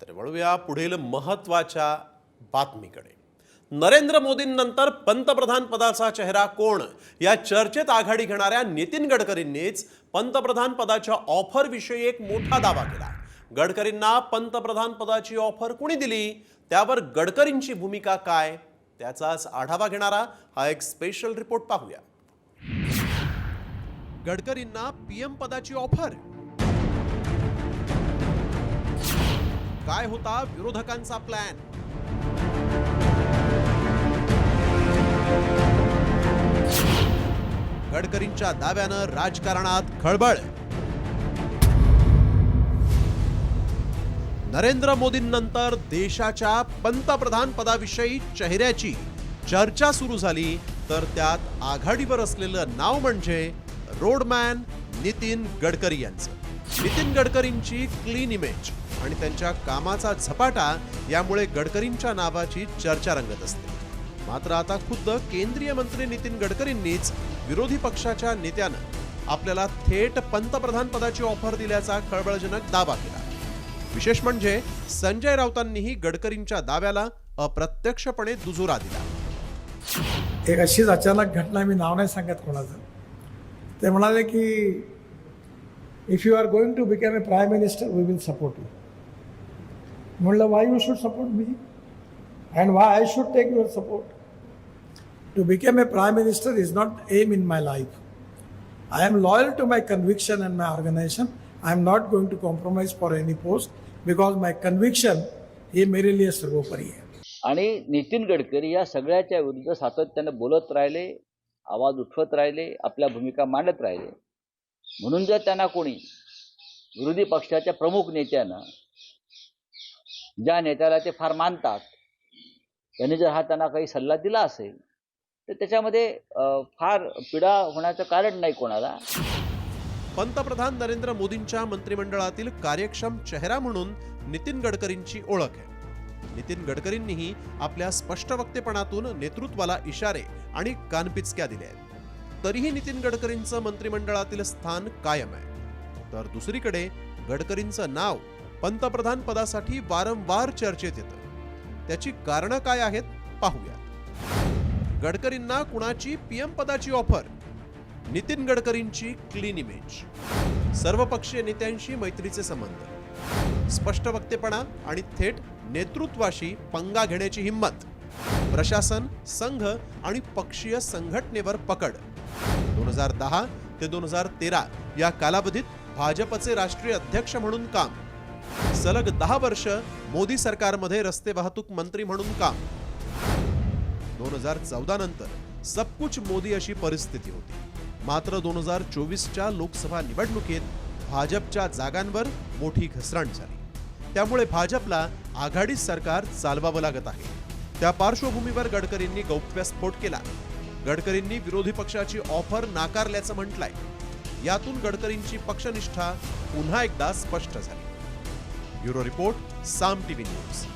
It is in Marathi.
तर वळूया पुढील महत्त्वाच्या बातमीकडे। नरेंद्र मोदींनंतर पंतप्रधान पदाचा चेहरा कोण या चर्चेत आघाडी घेणाऱ्या नितीन गडकरींनीच पंतप्रधान पदाच्या ऑफर विषयी एक मोठा दावा केला। गडकरींना पंतप्रधान पदाची ऑफर कोणी दिली, त्यावर गडकरींची भूमिका काय, त्याचाच आढावा घेणारा हा एक स्पेशल रिपोर्ट पाहूया। गडकरींना पीएम पदाची ऑफर, काय होता विरोधकांचा प्लॅन? गडकरींच्या दाव्यानं राजकारणात खळबळ। नरेंद्र मोदींनंतर देशाच्या पंतप्रधान पदाविषयी चेहऱ्याची चर्चा सुरू झाली, तर त्यात आघाडीवर असलेलं नाव म्हणजे रोडमॅन नितीन गडकरी यांचं। नितीन गडकरींची क्लीन इमेज आणि त्यांच्या कामाचा झपाटा यामुळे गडकरींच्या नावाची चर्चा रंगत असते। मात्र आता खुद्द केंद्रीय मंत्री नितीन गडकरींनीच विरोधी पक्षाच्या नेत्यानं आपल्याला थेट पंतप्रधान पदाची ऑफर दिल्याचा खळबळजनक दावा केला। विशेष म्हणजे संजय राऊतांनीही गडकरींच्या दाव्याला अप्रत्यक्षपणे दुजोरा दिला। एक अशीच अचानक घटना, मी नाव नाही सांगत कोणाचं, ते म्हणाले की if you are going to become a prime minister we will support you. म्हणलं why you should support me and why I should take your support? To become a prime minister is not aim in my life. I am loyal to my conviction and my organization. I am not going to compromise for any post because my conviction हे मेरे लिए सर्वोपरि है। आणि नितीन गडकरी या सगळ्याच्या विरुद्ध सातत्याने बोलत राहिले, आवाज उठवत राहिले, आपल्या भूमिका मांडत राहिले। म्हणून जर त्यांना कोणी विरोधी पक्षाच्या प्रमुख नेत्यानं, ज्या नेत्याला ते फार मानतात, त्यांनी जर हा त्यांना काही सल्ला दिला असेल तर त्याच्यामध्ये फार पीडा होण्याचं कारण नाही कोणाला। पंतप्रधान नरेंद्र मोदींच्या मंत्रिमंडळातील कार्यक्षम चेहरा म्हणून नितीन गडकरींची ओळख आहे। नितीन गडकरींनीही आपल्या स्पष्ट वक्तेपणातून नेतृत्वाला इशारे आणि कानपिचक्या दिल्या आहेत। तरीही नितीन गडकरींचं मंत्रिमंडळातील स्थान कायम आहे। तर दुसरीकडे गडकरींचं नाव पंतप्रधान पदासाठी वारंवार चर्चेत येतं। त्याची कारणं काय आहेत पाहूया। गडकरींना कुणाची पीएम पदाची ऑफर? नितीन गडकरींची क्लीन इमेज, सर्वपक्षीय नेत्यांशी मैत्रीचे संबंध, स्पष्ट वक्तेपणा आणि थेट नेतृत्वाशी पंगा घेण्याची हिंमत, प्रशासन, संघ आणि पक्षीय संघटनेवर पकड। 2010 ते 2013 या कालावधीत भाजपचे राष्ट्रीय अध्यक्ष म्हणून काम, सलग 10 वर्ष मोदी सरकारमध्ये रस्ते वाहतूक मंत्री म्हणून काम। 2014 नंतर सब कुछ मोदी अशी परिस्थिती होती। मात्र 2024च्या लोकसभा निवडणुकीत भाजपच्या जागांवर मोठी घसरण झाली। त्यामुळे भाजपला आघाडी सरकार चालवावं लागत आहे। त्या पार्श्वभूमीवर गडकरींनी गौप्यस्फोट केला। गडकरींनी विरोधी पक्षाची ऑफर नाकारल्याचं म्हटलंय। यातून गडकरींची पक्षनिष्ठा पुन्हा एकदा स्पष्ट झाली। ब्युरो रिपोर्ट, साम टीव्ही न्यूज।